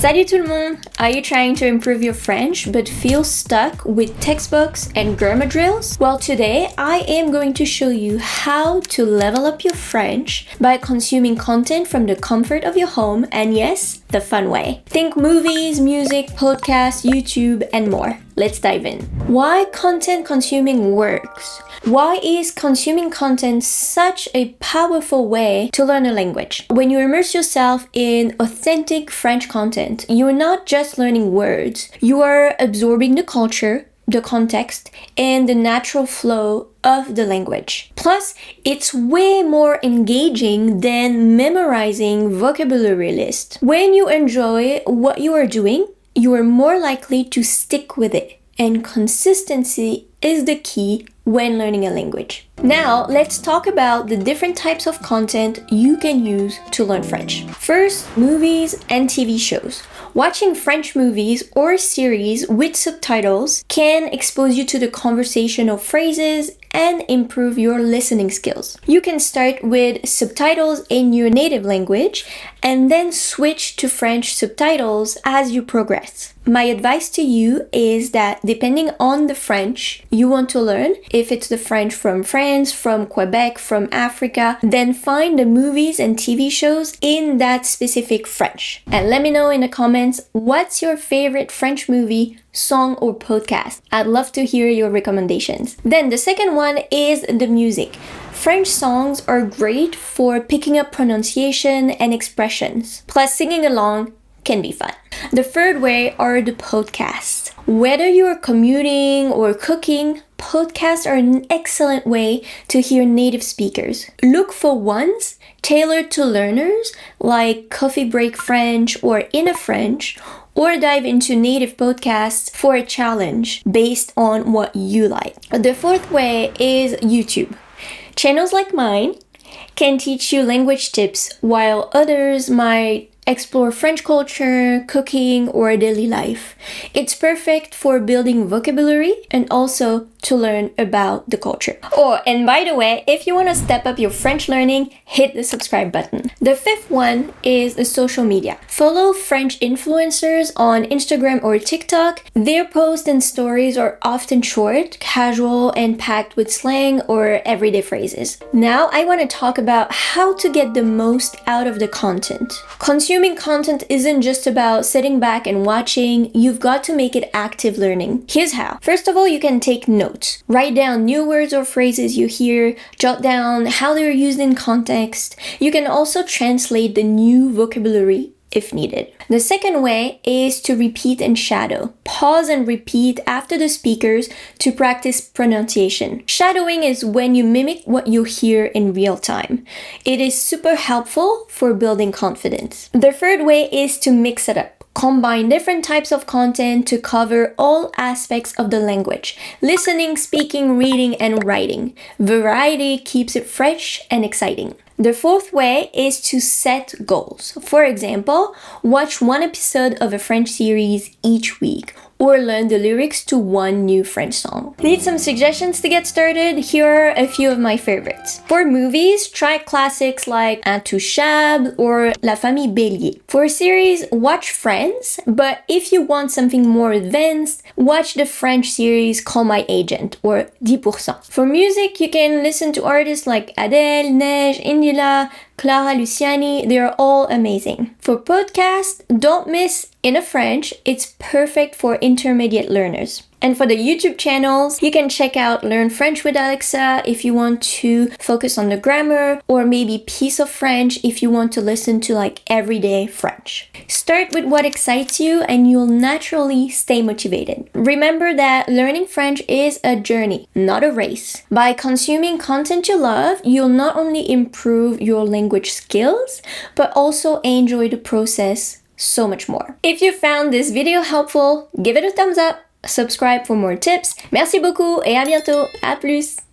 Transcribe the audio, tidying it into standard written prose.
Salut tout le monde! Are you trying to improve your French but feel stuck with textbooks and grammar drills? Well, today I am going to show you how to level up your French by consuming content from the comfort of your home and yes, the fun way. Think movies, music, podcasts, YouTube, and more. Let's dive in. Why content consuming works? Why is consuming content such a powerful way to learn a language? When you immerse yourself in authentic French content, you're not just learning words, you are absorbing the culture, the context, and the natural flow of the language. Plus, it's way more engaging than memorizing vocabulary lists. When you enjoy what you are doing, you are more likely to stick with it, and consistency is the key when learning a language. Now, let's talk about the different types of content you can use to learn French. First, movies and TV shows. Watching French movies or series with subtitles can expose you to the conversational phrases and improve your listening skills. You can start with subtitles in your native language and then switch to French subtitles as you progress. My advice to you is that depending on the French you want to learn, if it's the French from France, from Quebec, from Africa, then find the movies and TV shows in that specific French. And let me know in the comments, what's your favorite French movie, song, or podcast? I'd love to hear your recommendations. Then the second one is the music. French songs are great for picking up pronunciation and expressions. Plus, singing along can be fun. The third way are the podcasts. Whether you're commuting or cooking, podcasts are an excellent way to hear native speakers. Look for ones tailored to learners like Coffee Break French or Inner French, or dive into native podcasts for a challenge based on what you like. The fourth way is YouTube. Channels like mine can teach you language tips, while others might explore French culture, cooking, or daily life. It's perfect for building vocabulary and also to learn about the culture. Oh, and by the way, if you want to step up your French learning, hit the subscribe button. The fifth one is the social media. Follow French influencers on Instagram or TikTok. Their posts and stories are often short, casual, and packed with slang or everyday phrases. Now, I want to talk about how to get the most out of the content. Consuming content isn't just about sitting back and watching, you've got to make it active learning. Here's how. First of all, you can take notes. Write down new words or phrases you hear, jot down how they're used in context. You can also translate the new vocabulary if needed. The second way is to repeat and shadow. Pause and repeat after the speakers to practice pronunciation. Shadowing is when you mimic what you hear in real time. It is super helpful for building confidence. The third way is to mix it up. Combine different types of content to cover all aspects of the language. Listening, speaking, reading, and writing. Variety keeps it fresh and exciting. The fourth way is to set goals. For example, watch one episode of a French series each week, or learn the lyrics to one new French song. Need some suggestions to get started? Here are a few of my favorites. For movies, try classics like Intouchable or La Famille Bélier. For series, watch Friends, but if you want something more advanced, watch the French series Call My Agent or 10%. For music, you can listen to artists like Adele, Neige, Indila, Clara Luciani. They are all amazing. For podcasts, don't miss Inner French. It's perfect for intermediate learners. And for the YouTube channels, you can check out Learn French with Alexa if you want to focus on the grammar, or maybe Piece of French if you want to listen to like everyday French. Start with what excites you and you'll naturally stay motivated. Remember that learning French is a journey, not a race. By consuming content you love, you'll not only improve your language skills, but also enjoy the process so much more. If you found this video helpful, give it a thumbs up. Subscribe for more tips. Merci beaucoup et à bientôt. À plus.